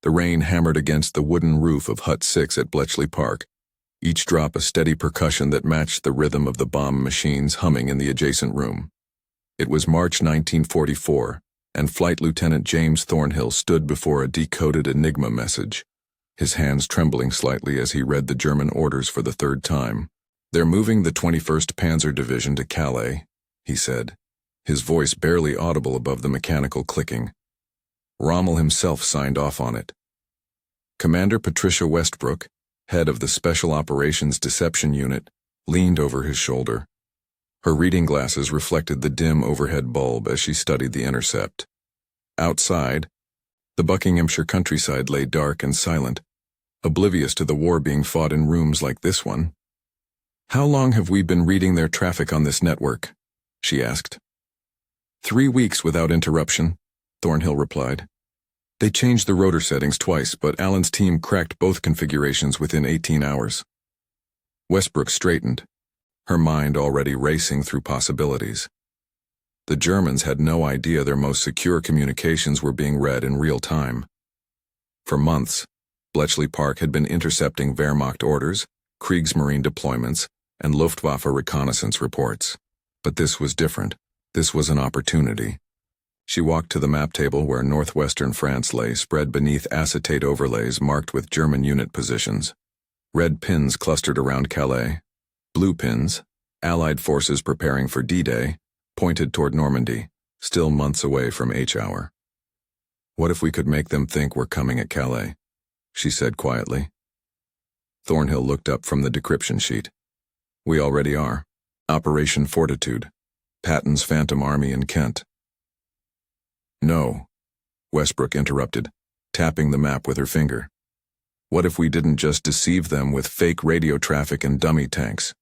The rain hammered against the wooden roof of Hut 6 at Bletchley Park, each drop a steady percussion that matched the rhythm of the bomb machines humming in the adjacent room. It was March 1944, and Flight Lieutenant James Thornhill stood before a decoded Enigma message, his hands trembling slightly as he read the German orders for the third time. "They're moving the 21st Panzer Division to Calais," he said, his voice barely audible above the mechanical clicking. Rommel himself signed off on it. Commander Patricia Westbrook, head of the Special Operations Deception Unit, leaned over his shoulder. Her reading glasses reflected the dim overhead bulb as she studied the intercept. Outside, the Buckinghamshire countryside lay dark and silent, oblivious to the war being fought in rooms like this one. "How long have we been reading their traffic on this network?" she asked. 3 weeks without interruption," Thornhill replied. "They changed the rotor settings twice, but Allen's team cracked both configurations within 18 hours. Westbrook straightened, her mind already racing through possibilities. The Germans had no idea their most secure communications were being read in real time. For months, Bletchley Park had been intercepting Wehrmacht orders, Kriegsmarine deployments, and Luftwaffe reconnaissance reports. But this was different. This was an opportunity. She walked to the map table where northwestern France lay spread beneath acetate overlays marked with German unit positions. Red pins clustered around Calais. Blue pins, Allied forces preparing for D-Day, pointed toward Normandy, still months away from H-hour. "What if we could make them think we're coming at Calais?" she said quietly. Thornhill looked up from the decryption sheet. "We already are. Operation Fortitude. Patton's Phantom Army in Kent." "No," Westbrook interrupted, tapping the map with her finger. "What if we didn't just deceive them with fake radio traffic and dummy tanks?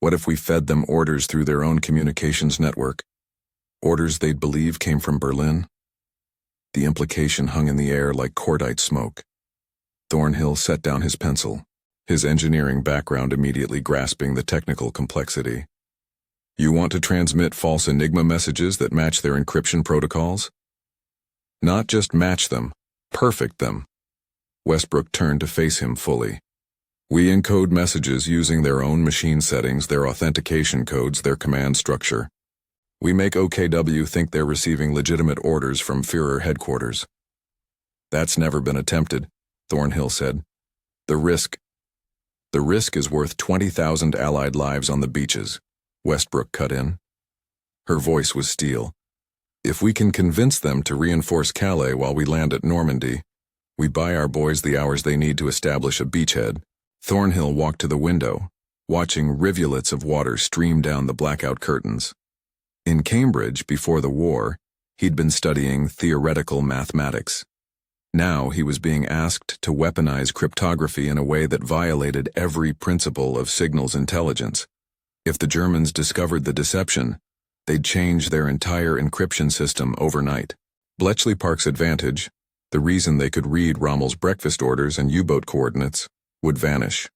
What if we fed them orders through their own communications network? Orders they'd believe came from Berlin?" The implication hung in the air like cordite smoke. Thornhill set down his pencil, his engineering background immediately grasping the technical complexity. "You want to transmit false Enigma messages that match their encryption protocols?" "Not just match them, perfect them." Westbrook turned to face him fully. "We encode messages using their own machine settings, their authentication codes, their command structure. We make OKW think they're receiving legitimate orders from Führer headquarters." "That's never been attempted," Thornhill said. The risk is worth 20,000 Allied lives on the beaches," Westbrook cut in. Her voice was steel. "If we can convince them to reinforce Calais while we land at Normandy, we buy our boys the hours they need to establish a beachhead." Thornhill walked to the window, watching rivulets of water stream down the blackout curtains. In Cambridge, before the war, he'd been studying theoretical mathematics. Now he was being asked to weaponize cryptography in a way that violated every principle of signals intelligence. If the Germans discovered the deception, they'd change their entire encryption system overnight. Bletchley Park's advantage, the reason they could read Rommel's breakfast orders and U-boat coordinates, would vanish.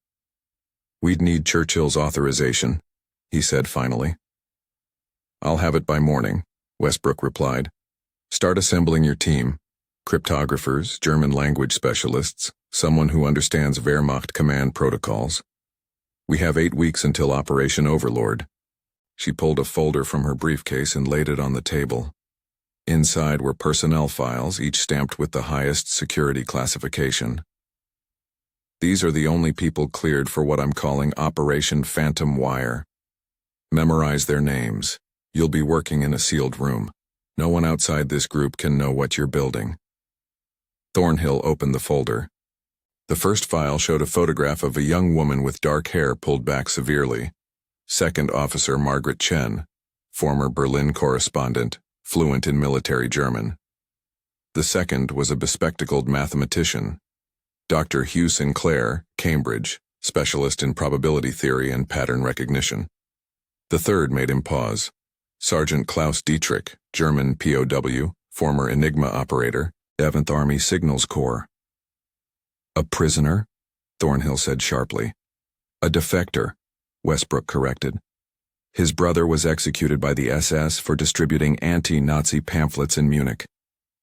"We'd need Churchill's authorization," he said finally. "I'll have it by morning," Westbrook replied. "Start assembling your team. Cryptographers, German language specialists, someone who understands Wehrmacht command protocols. We have 8 weeks until Operation Overlord." She pulled a folder from her briefcase and laid it on the table. Inside were personnel files, each stamped with the highest security classification. "These are the only people cleared for what I'm calling Operation Phantom Wire. Memorize their names. You'll be working in a sealed room. No one outside this group can know what you're building." Thornhill opened the folder. The first file showed a photograph of a young woman with dark hair pulled back severely. Second Officer Margaret Chen, former Berlin correspondent, fluent in military German. The second was a bespectacled mathematician, Dr. Hugh Sinclair, Cambridge, specialist in probability theory and pattern recognition. The third made him pause. Sergeant Klaus Dietrich, German POW, former Enigma operator, 7th Army Signals Corps. "A prisoner?" Thornhill said sharply. "A defector," Westbrook corrected. "His brother was executed by the SS for distributing anti-Nazi pamphlets in Munich.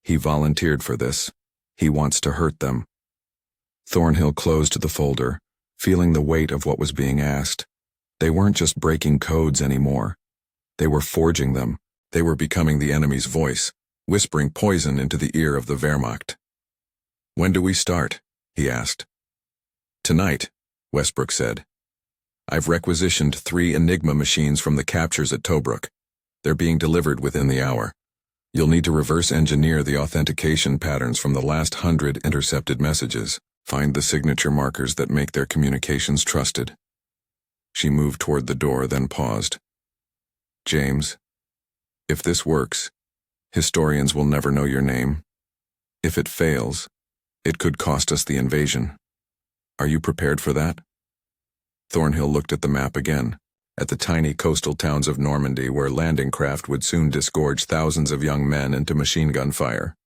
He volunteered for this. He wants to hurt them. Thornhill closed the folder, feeling the weight of what was being asked. They weren't just breaking codes anymore. They were forging them. They were becoming the enemy's voice, whispering poison into the ear of the Wehrmacht. "When do we start?" he asked. "Tonight," Westbrook said. "I've requisitioned 3 Enigma machines from the captures at Tobruk. They're being delivered within the hour. You'll need to reverse engineer the authentication patterns from the last 100 intercepted messages. Find the signature markers that make their communications trusted." She moved toward the door, then paused. "James, if this works, historians will never know your name. If it fails, it could cost us the invasion. Are you prepared for that?" Thornhill looked at the map again, at the tiny coastal towns of Normandy where landing craft would soon disgorge thousands of young men into machine gun fire.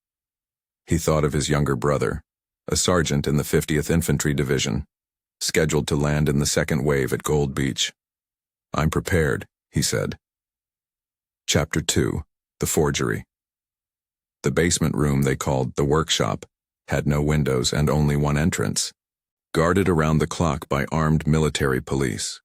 He thought of his younger brother, a sergeant in the 50th Infantry Division, scheduled to land in the second wave at Gold Beach. "I'm prepared," he said. Chapter 2: The Forgery. The basement room they called the workshop had no windows and only one entrance, guarded around the clock by armed military police.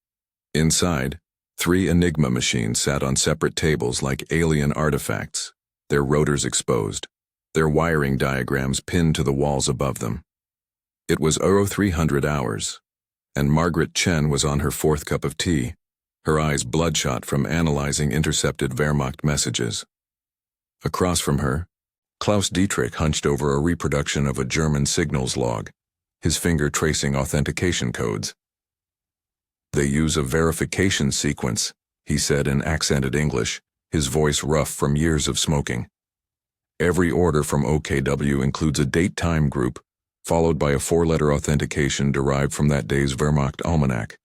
Inside, 3 Enigma machines sat on separate tables like alien artifacts, their rotors exposed, their wiring diagrams pinned to the walls above them. It was 0300 hours, and Margaret Chen was on her 4th cup of tea, her eyes bloodshot from analyzing intercepted Wehrmacht messages. Across from her, Klaus Dietrich hunched over a reproduction of a German signals log, his finger tracing authentication codes. "They use a verification sequence," he said in accented English, his voice rough from years of smoking. "Every order from OKW includes a date-time group, followed by a 4-letter authentication derived from that day's Wehrmacht almanac.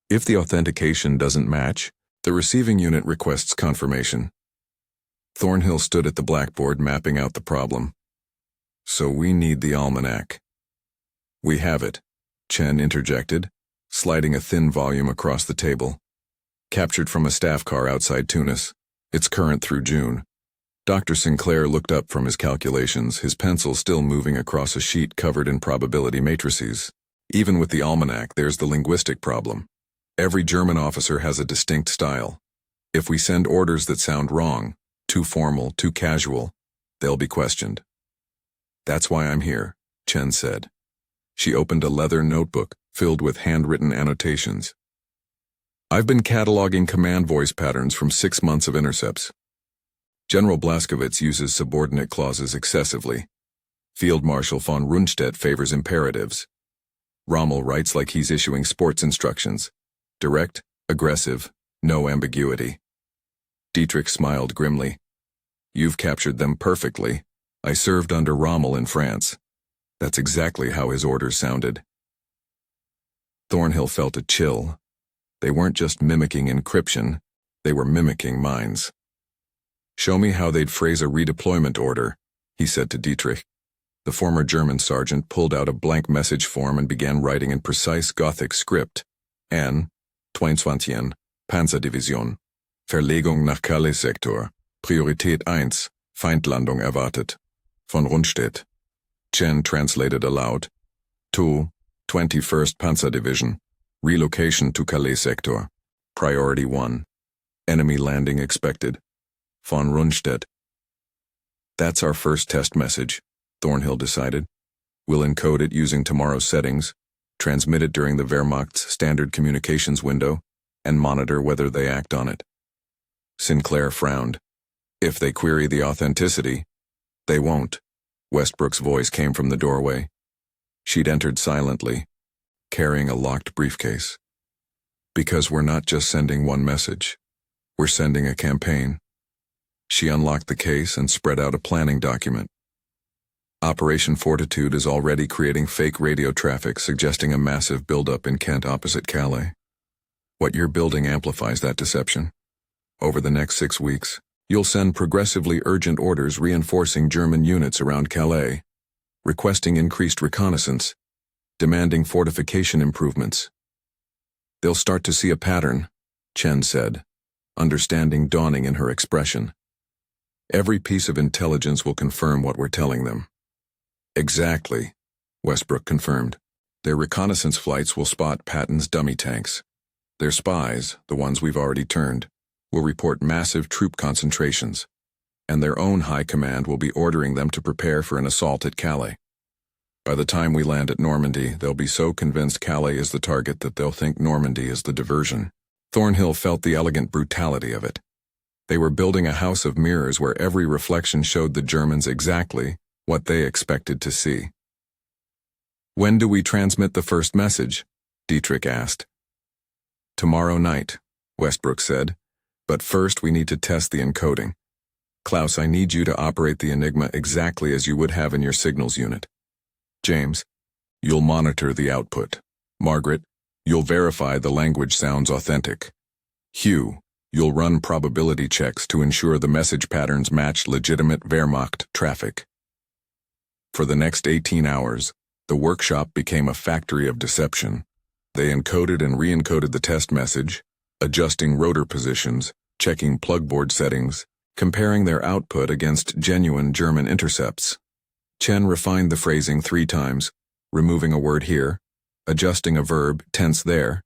If the authentication doesn't match, the receiving unit requests confirmation." Thornhill stood at the blackboard mapping out the problem. "So we need the almanac." "We have it," Chen interjected, sliding a thin volume across the table. "Captured from a staff car outside Tunis. It's current through June." Dr. Sinclair looked up from his calculations, his pencil still moving across a sheet covered in probability matrices. "Even with the almanac, there's the linguistic problem. Every German officer has a distinct style. If we send orders that sound wrong, too formal, too casual, they'll be questioned." "That's why I'm here," Chen said. She opened a leather notebook filled with handwritten annotations. "I've been cataloging command voice patterns from 6 months of intercepts. General Blaskowitz uses subordinate clauses excessively. Field Marshal von Rundstedt favors imperatives. Rommel writes like he's issuing sports instructions. Direct, aggressive, no ambiguity." Dietrich smiled grimly. "You've captured them perfectly. I served under Rommel in France. That's exactly how his orders sounded." Thornhill felt a chill. They weren't just mimicking encryption, they were mimicking minds. "Show me how they'd phrase a redeployment order," he said to Dietrich. The former German sergeant pulled out a blank message form and began writing in precise Gothic script. N. 22. Panzerdivision. Verlegung nach Calais-Sektor. Priorität 1. Feindlandung erwartet. Von Rundstedt. Chen translated aloud. 2. 21st Panzer Division. Relocation to Calais-Sektor. Priority 1. Enemy landing expected. Von Rundstedt. "That's our first test message," Thornhill decided. "We'll encode it using tomorrow's settings, transmit it during the Wehrmacht's standard communications window, and monitor whether they act on it." Sinclair frowned. "If they query the authenticity." "They won't." Westbrook's voice came from the doorway. She'd entered silently, carrying a locked briefcase. "Because we're not just sending one message. We're sending a campaign." She unlocked the case and spread out a planning document. Operation Fortitude is already creating fake radio traffic suggesting a massive buildup in Kent opposite Calais. What you're building amplifies that deception. Over the next 6 weeks, you'll send progressively urgent orders reinforcing German units around Calais, requesting increased reconnaissance, demanding fortification improvements. "They'll start to see a pattern," Chen said, understanding dawning in her expression. "Every piece of intelligence will confirm what we're telling them. Exactly, Westbrook confirmed. Their reconnaissance flights will spot Patton's dummy tanks. Their spies, the ones we've already turned, will report massive troop concentrations, and their own high command will be ordering them to prepare for an assault at Calais. By the time we land at Normandy, they'll be so convinced Calais is the target that they'll think Normandy is the diversion. Thornhill felt the elegant brutality of it. They were building a house of mirrors where every reflection showed the Germans exactly what they expected to see. "When do we transmit the first message?" Dietrich asked. "Tomorrow night," Westbrook said, "but first we need to test the encoding. Klaus, I need you to operate the Enigma exactly as you would have in your signals unit. James, you'll monitor the output. Margaret, you'll verify the language sounds authentic. Hugh, you'll run probability checks to ensure the message patterns match legitimate Wehrmacht traffic." For the next 18 hours, the workshop became a factory of deception. They encoded and re-encoded the test message, adjusting rotor positions, checking plugboard settings, comparing their output against genuine German intercepts. Chen refined the phrasing 3 times, removing a word here, adjusting a verb, tense there,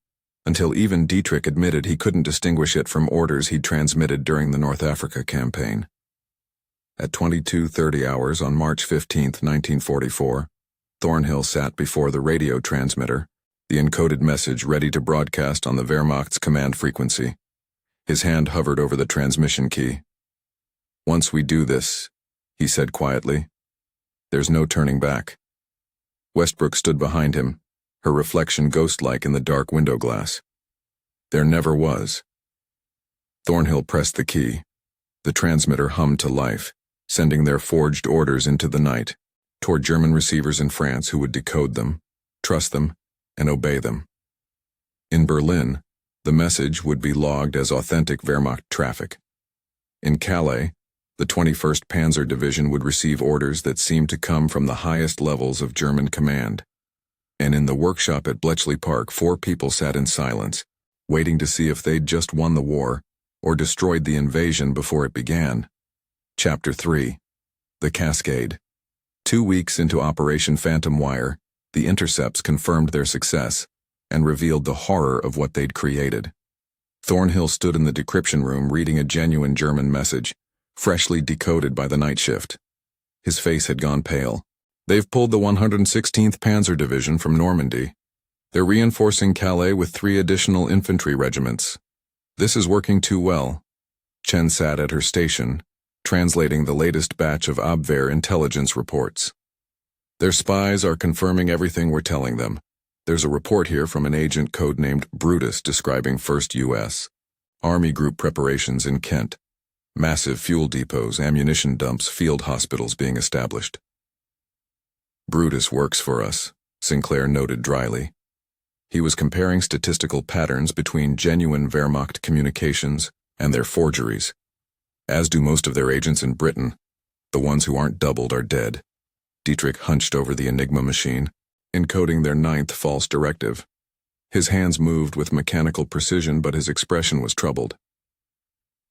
until even Dietrich admitted he couldn't distinguish it from orders he'd transmitted during the North Africa campaign. At 22:30 hours on March 15, 1944, Thornhill sat before the radio transmitter, the encoded message ready to broadcast on the Wehrmacht's command frequency. His hand hovered over the transmission key. "Once we do this," he said quietly, "there's no turning back." Westbrook stood behind him, her reflection ghost-like in the dark window glass. There never was. Thornhill pressed the key. The transmitter hummed to life, sending their forged orders into the night, toward German receivers in France who would decode them, trust them, and obey them. In Berlin, the message would be logged as authentic Wehrmacht traffic. In Calais, the 21st Panzer Division would receive orders that seemed to come from the highest levels of German command. And in the workshop at Bletchley Park, 4 people sat in silence, waiting to see if they'd just won the war or destroyed the invasion before it began. Chapter 3. The Cascade. 2 weeks into Operation Phantom Wire, the intercepts confirmed their success and revealed the horror of what they'd created. Thornhill stood in the decryption room reading a genuine German message, freshly decoded by the night shift. His face had gone pale. "They've pulled the 116th Panzer Division from Normandy. They're reinforcing Calais with 3 additional infantry regiments. This is working too well." Chen sat at her station, translating the latest batch of Abwehr intelligence reports. "Their spies are confirming everything we're telling them. There's a report here from an agent codenamed Brutus describing 1st U.S. Army Group preparations in Kent. Massive fuel depots, ammunition dumps, field hospitals being established." "Brutus works for us," Sinclair noted dryly. He was comparing statistical patterns between genuine Wehrmacht communications and their forgeries. As do most of their agents in Britain. The ones who aren't doubled are dead. Dietrich hunched over the Enigma machine, encoding their 9th false directive. His hands moved with mechanical precision, but his expression was troubled.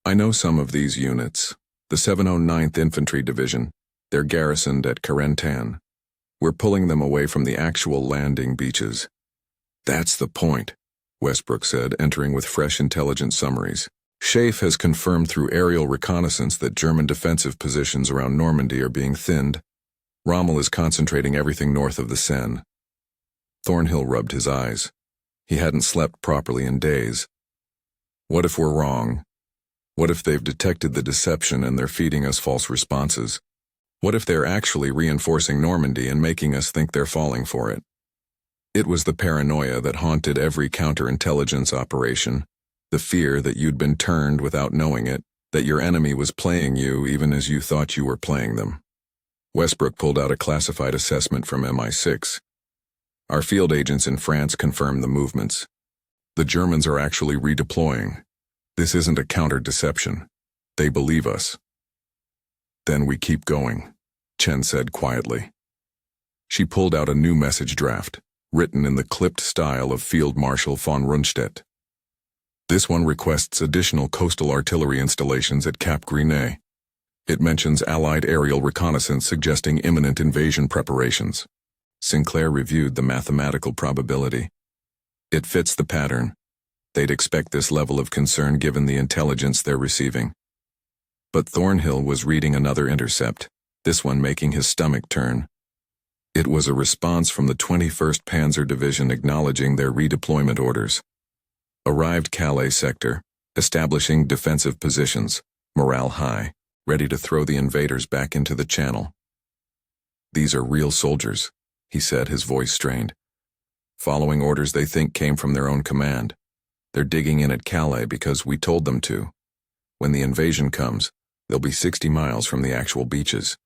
"I know some of these units. The 709th Infantry Division. They're garrisoned at Carentan. We're pulling them away from the actual landing beaches." "That's the point," Westbrook said, entering with fresh intelligence summaries. "Schaeff has confirmed through aerial reconnaissance that German defensive positions around Normandy are being thinned. Rommel is concentrating everything north of the Seine." Thornhill rubbed his eyes. He hadn't slept properly in days. "What if we're wrong? What if they've detected the deception and they're feeding us false responses? What if they're actually reinforcing Normandy and making us think they're falling for it?" It was the paranoia that haunted every counterintelligence operation, the fear that you'd been turned without knowing it, that your enemy was playing you even as you thought you were playing them. Westbrook pulled out a classified assessment from MI6. "Our field agents in France confirm the movements. The Germans are actually redeploying. This isn't a counter-deception. They believe us." "Then we keep going," Chen said quietly. She pulled out a new message draft, written in the clipped style of Field Marshal von Rundstedt. "This one requests additional coastal artillery installations at Cap Gris-Nez. It mentions Allied aerial reconnaissance suggesting imminent invasion preparations. Sinclair reviewed the mathematical probability. It fits the pattern. They'd expect this level of concern given the intelligence they're receiving. But Thornhill was reading another intercept, this one making his stomach turn. It was a response from the 21st Panzer Division acknowledging their redeployment orders. Arrived Calais sector, establishing defensive positions, morale high, ready to throw the invaders back into the channel. These are real soldiers, he said, his voice strained. Following orders they think came from their own command. They're digging in at Calais because we told them to. When the invasion comes, they'll be 60 miles from the actual beaches.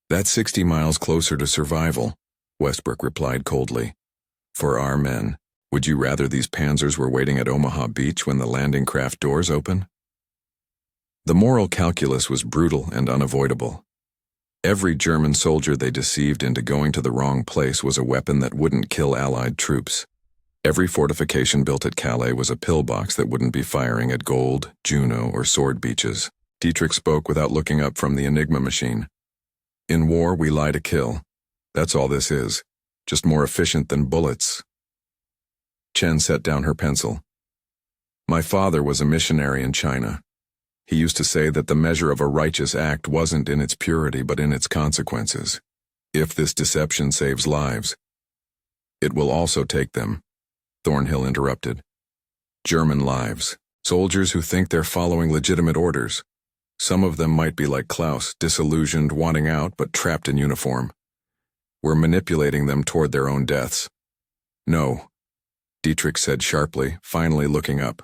That's 60 miles closer to survival, Westbrook replied coldly. For our men, would you rather these panzers were waiting at Omaha Beach when the landing craft doors open? The moral calculus was brutal and unavoidable. Every German soldier they deceived into going to the wrong place was a weapon that wouldn't kill Allied troops. Every fortification built at Calais was a pillbox that wouldn't be firing at Gold, Juno, or Sword beaches. Dietrich spoke without looking up from the Enigma machine. In war, we lie to kill. That's all this is. Just more efficient than bullets. Chen set down her pencil. My father was a missionary in China. He used to say that the measure of a righteous act wasn't in its purity but in its consequences. If this deception saves lives, it will also take them. Thornhill interrupted. German lives. Soldiers who think they're following legitimate orders. Some of them might be like Klaus, disillusioned, wanting out, but trapped in uniform. We're manipulating them toward their own deaths. No, Dietrich said sharply, finally looking up.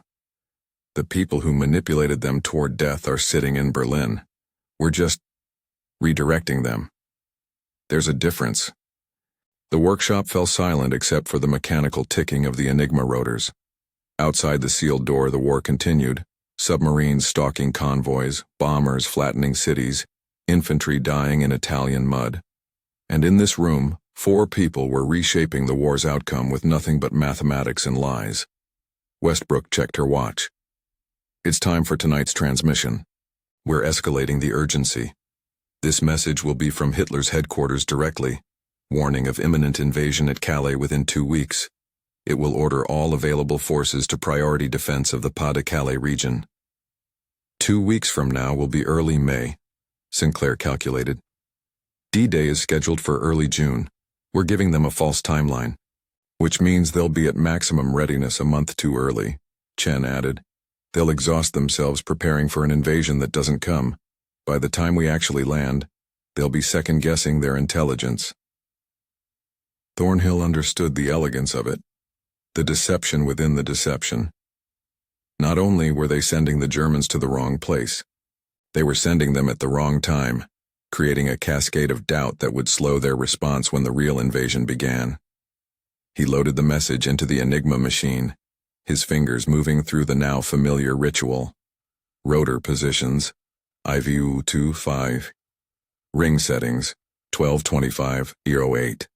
The people who manipulated them toward death are sitting in Berlin. We're just redirecting them. There's a difference. The workshop fell silent except for the mechanical ticking of the Enigma rotors. Outside the sealed door, the war continued. Submarines stalking convoys, bombers flattening cities, infantry dying in Italian mud. And in this room, 4 people were reshaping the war's outcome with nothing but mathematics and lies. Westbrook checked her watch. It's time for tonight's transmission. We're escalating the urgency. This message will be from Hitler's headquarters directly, warning of imminent invasion at Calais within 2 weeks. It will order all available forces to priority defense of the Pas-de-Calais region. 2 weeks from now will be early May, Sinclair calculated. D-Day is scheduled for early June. We're giving them a false timeline, which means they'll be at maximum readiness a month too early, Chen added. They'll exhaust themselves preparing for an invasion that doesn't come. By the time we actually land, they'll be second-guessing their intelligence. Thornhill understood the elegance of it. The deception within the deception. Not only were they sending the Germans to the wrong place, they were sending them at the wrong time, creating a cascade of doubt that would slow their response when the real invasion began. He loaded the message into the Enigma machine, his fingers moving through the now familiar ritual. Rotor positions, IVU-25. Ring settings, 1225-08.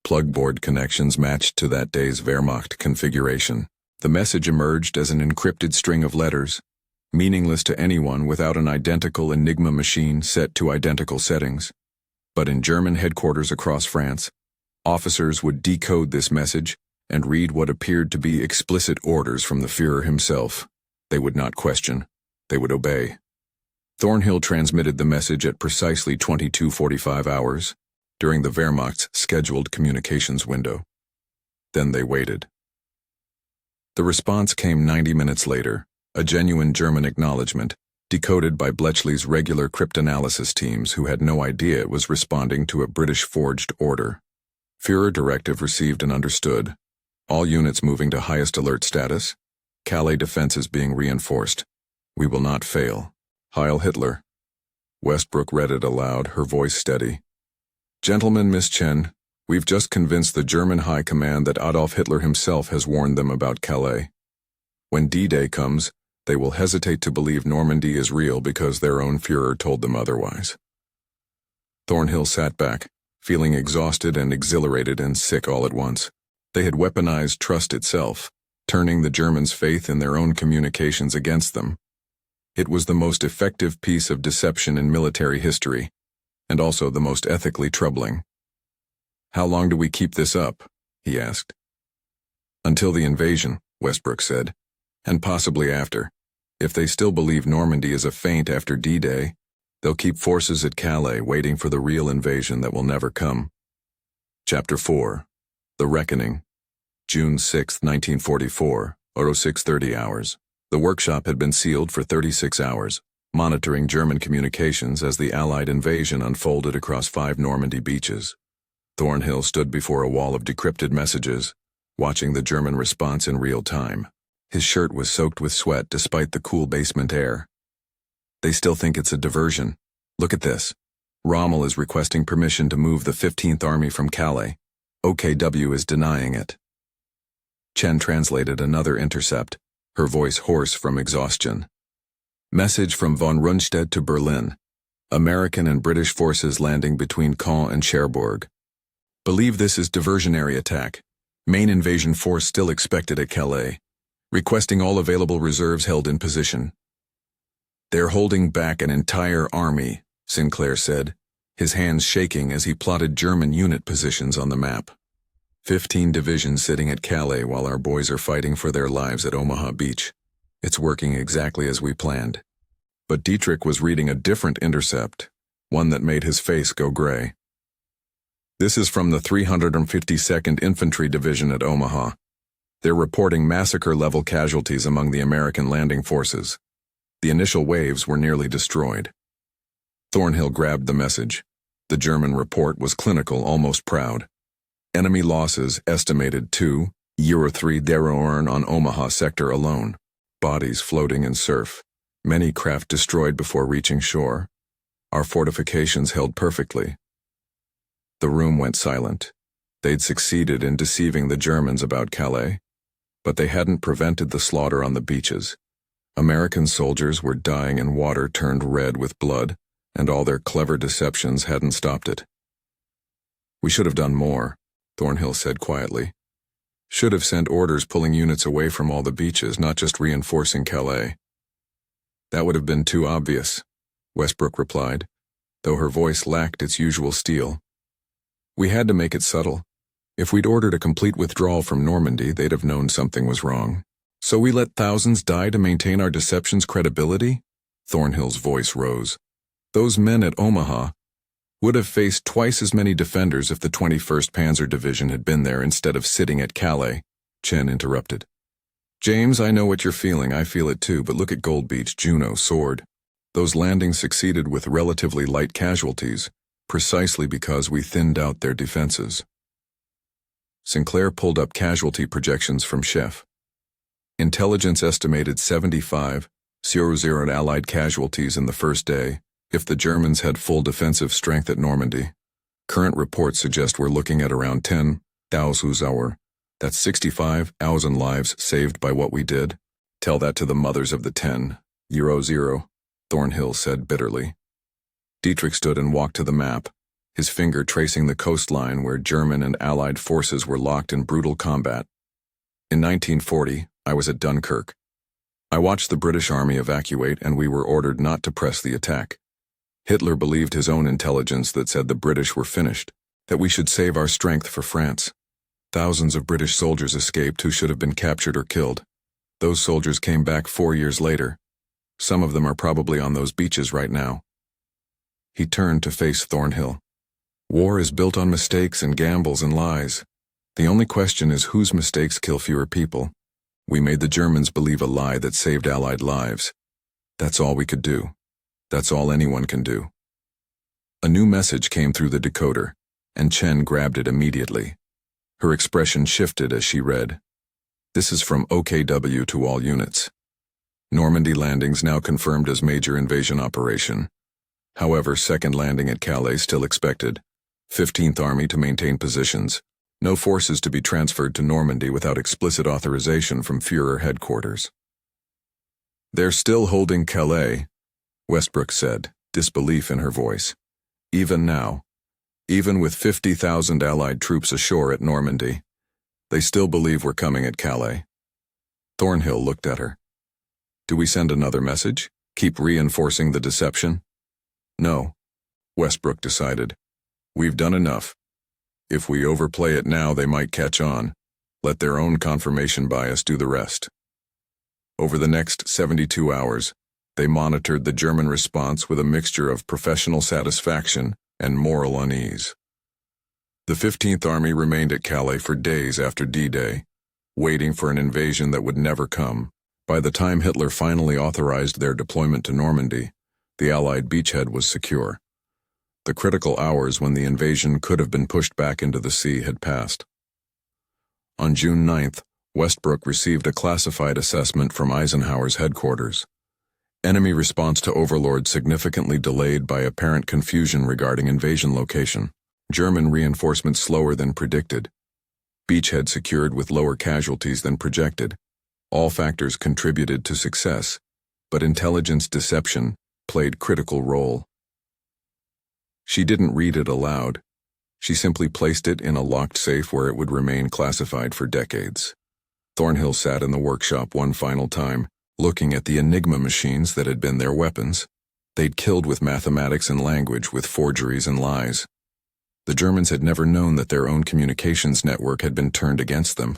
Plugboard connections matched to that day's Wehrmacht configuration. The message emerged as an encrypted string of letters, meaningless to anyone without an identical Enigma machine set to identical settings. But in German headquarters across France, officers would decode this message and read what appeared to be explicit orders from the Führer himself. They would not question. They would obey. Thornhill transmitted the message at precisely 22:45 hours, during the Wehrmacht's scheduled communications window. Then they waited. The response came 90 minutes later, a genuine German acknowledgement, decoded by Bletchley's regular cryptanalysis teams who had no idea it was responding to a British-forged order. Führer directive received and understood. All units moving to highest alert status. Calais defenses being reinforced. We will not fail. Heil Hitler. Westbrook read it aloud, her voice steady. Gentlemen, Miss Chen, we've just convinced the German High Command that Adolf Hitler himself has warned them about Calais. When D-Day comes, they will hesitate to believe Normandy is real because their own Führer told them otherwise. Thornhill sat back, feeling exhausted and exhilarated and sick all at once. They had weaponized trust itself, turning the Germans' faith in their own communications against them. It was the most effective piece of deception in military history, and also the most ethically troubling. "How long do we keep this up?" he asked. "Until the invasion," Westbrook said, "and possibly after. If they still believe Normandy is a feint after D-Day, they'll keep forces at Calais waiting for the real invasion that will never come." Chapter 4. The Reckoning. June 6, 1944, 0630 hours. The workshop had been sealed for 36 hours, monitoring German communications as the Allied invasion unfolded across 5 Normandy beaches. Thornhill stood before a wall of decrypted messages, watching the German response in real time. His shirt was soaked with sweat despite the cool basement air. "They still think it's a diversion. Look at this. Rommel is requesting permission to move the 15th Army from Calais. OKW is denying it." Chen translated another intercept, her voice hoarse from exhaustion. "Message from von Rundstedt to Berlin. American and British forces landing between Caen and Cherbourg. Believe this is diversionary attack. Main invasion force still expected at Calais. Requesting all available reserves held in position." "They're holding back an entire army," Sinclair said, his hands shaking as he plotted German unit positions on the map. 15 divisions sitting at Calais while our boys are fighting for their lives at Omaha Beach. It's working exactly as we planned. But Dietrich was reading a different intercept, one that made his face go gray. "This is from the 352nd Infantry Division at Omaha. They're reporting massacre-level casualties among the American landing forces. The initial waves were nearly destroyed." Thornhill grabbed the message. The German report was clinical, almost proud. Enemy losses estimated €2.3 Deroern on Omaha sector alone. Bodies floating in surf. Many craft destroyed before reaching shore. Our fortifications held perfectly. The room went silent. They'd succeeded in deceiving the Germans about Calais, but they hadn't prevented the slaughter on the beaches. American soldiers were dying in water turned red with blood, and all their clever deceptions hadn't stopped it. "We should have done more," Thornhill said quietly. "Should have sent orders pulling units away from all the beaches, not just reinforcing Calais." "That would have been too obvious," Westbrook replied, though her voice lacked its usual steel. "We had to make it subtle. If we'd ordered a complete withdrawal from Normandy, they'd have known something was wrong. So we let thousands die to maintain our deception's credibility?" Thornhill's voice rose. "Those men at Omaha would have faced twice as many defenders if the 21st Panzer Division had been there instead of sitting at Calais," Chen interrupted. "James, I know what you're feeling, I feel it too, but look at Gold Beach, Juno, Sword. Those landings succeeded with relatively light casualties, precisely because we thinned out their defenses." Sinclair pulled up casualty projections from Chef. Intelligence estimated 75,000 Allied casualties in the first day, if the Germans had full defensive strength at Normandy. Current reports suggest we're looking at around 10,000. That's 65,000 lives saved by what we did. Tell that to the mothers of the 10,000, Thornhill said bitterly. Dietrich stood and walked to the map, his finger tracing the coastline where German and Allied forces were locked in brutal combat. "In 1940, I was at Dunkirk. I watched the British Army evacuate and we were ordered not to press the attack. Hitler believed his own intelligence that said the British were finished, that we should save our strength for France. Thousands of British soldiers escaped who should have been captured or killed. Those soldiers came back 4 years later. Some of them are probably on those beaches right now." He turned to face Thornhill. "War is built on mistakes and gambles and lies. The only question is whose mistakes kill fewer people. We made the Germans believe a lie that saved Allied lives. That's all we could do. That's all anyone can do." A new message came through the decoder, and Chen grabbed it immediately. Her expression shifted as she read. "This is from OKW to all units. Normandy landings now confirmed as major invasion operation. However, second landing at Calais still expected. 15th Army to maintain positions. No forces to be transferred to Normandy without explicit authorization from Führer headquarters." "They're still holding Calais," Westbrook said, disbelief in her voice. "Even now, even with 50,000 Allied troops ashore at Normandy, they still believe we're coming at Calais." Thornhill looked at her. "Do we send another message?" Keep reinforcing the deception? No, Westbrook decided. We've done enough. If we overplay it now, they might catch on. Let their own confirmation bias do the rest. Over the next 72 hours, they monitored the German response with a mixture of professional satisfaction and moral unease. The 15th Army remained at Calais for days after D-Day, waiting for an invasion that would never come. By the time Hitler finally authorized their deployment to Normandy, the Allied beachhead was secure. The critical hours when the invasion could have been pushed back into the sea had passed. On June 9th, Westbrook received a classified assessment from Eisenhower's headquarters. Enemy response to Overlord significantly delayed by apparent confusion regarding invasion location. German reinforcements slower than predicted. Beachhead secured with lower casualties than projected. All factors contributed to success, but intelligence deception played critical role. She didn't read it aloud. She simply placed it in a locked safe where it would remain classified for decades. Thornhill sat in the workshop one final time, looking at the Enigma machines that had been their weapons. They'd killed with mathematics and language, with forgeries and lies. The Germans had never known that their own communications network had been turned against them,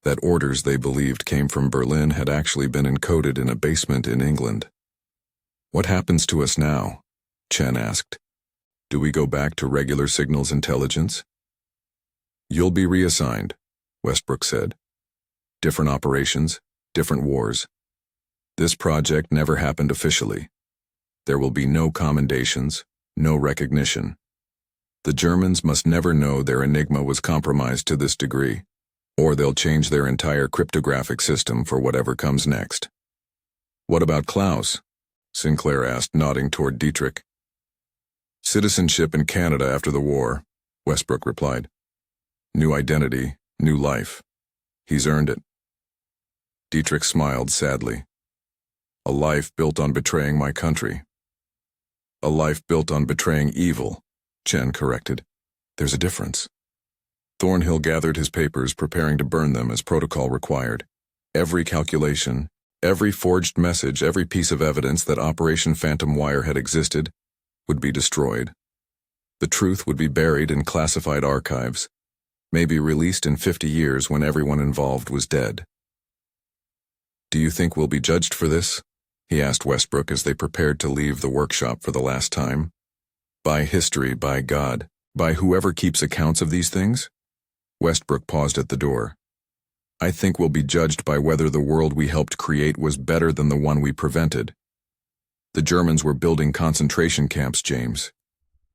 that orders they believed came from Berlin had actually been encoded in a basement in England. What happens to us now? Chen asked. Do we go back to regular signals intelligence? You'll be reassigned, Westbrook said. Different operations, different wars. This project never happened officially. There will be no commendations, no recognition. The Germans must never know their Enigma was compromised to this degree, or they'll change their entire cryptographic system for whatever comes next. What about Klaus? Sinclair asked, nodding toward Dietrich. Citizenship in Canada after the war, Westbrook replied. New identity, new life. He's earned it. Dietrich smiled sadly. A life built on betraying my country. A life built on betraying evil, Chen corrected. There's a difference. Thornhill gathered his papers, preparing to burn them as protocol required. Every calculation, every forged message, every piece of evidence that Operation Phantom Wire had existed would be destroyed. The truth would be buried in classified archives, maybe released in 50 years when everyone involved was dead. Do you think we'll be judged for this? He asked Westbrook as they prepared to leave the workshop for the last time. By history, by God, by whoever keeps accounts of these things? Westbrook paused at the door. I think we'll be judged by whether the world we helped create was better than the one we prevented. The Germans were building concentration camps, James.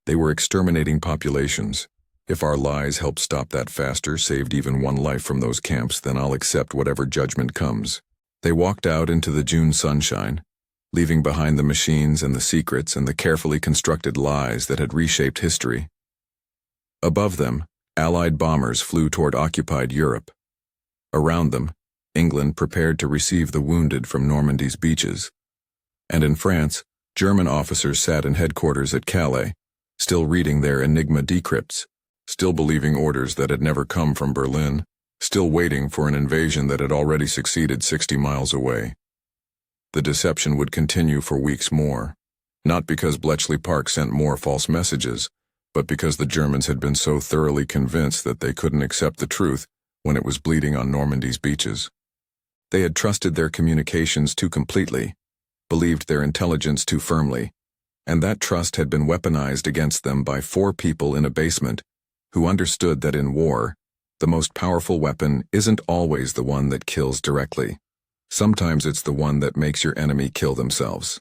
They were exterminating populations. If our lies helped stop that faster, saved even one life from those camps, then I'll accept whatever judgment comes. They walked out into the June sunshine, leaving behind the machines and the secrets and the carefully constructed lies that had reshaped history. Above them, Allied bombers flew toward occupied Europe. Around them, England prepared to receive the wounded from Normandy's beaches. And in France, German officers sat in headquarters at Calais, still reading their Enigma decrypts, still believing orders that had never come from Berlin, still waiting for an invasion that had already succeeded 60 miles away. The deception would continue for weeks more, not because Bletchley Park sent more false messages, but because the Germans had been so thoroughly convinced that they couldn't accept the truth when it was bleeding on Normandy's beaches. They had trusted their communications too completely, believed their intelligence too firmly, and that trust had been weaponized against them by 4 people in a basement who understood that in war, the most powerful weapon isn't always the one that kills directly. Sometimes it's the one that makes your enemy kill themselves.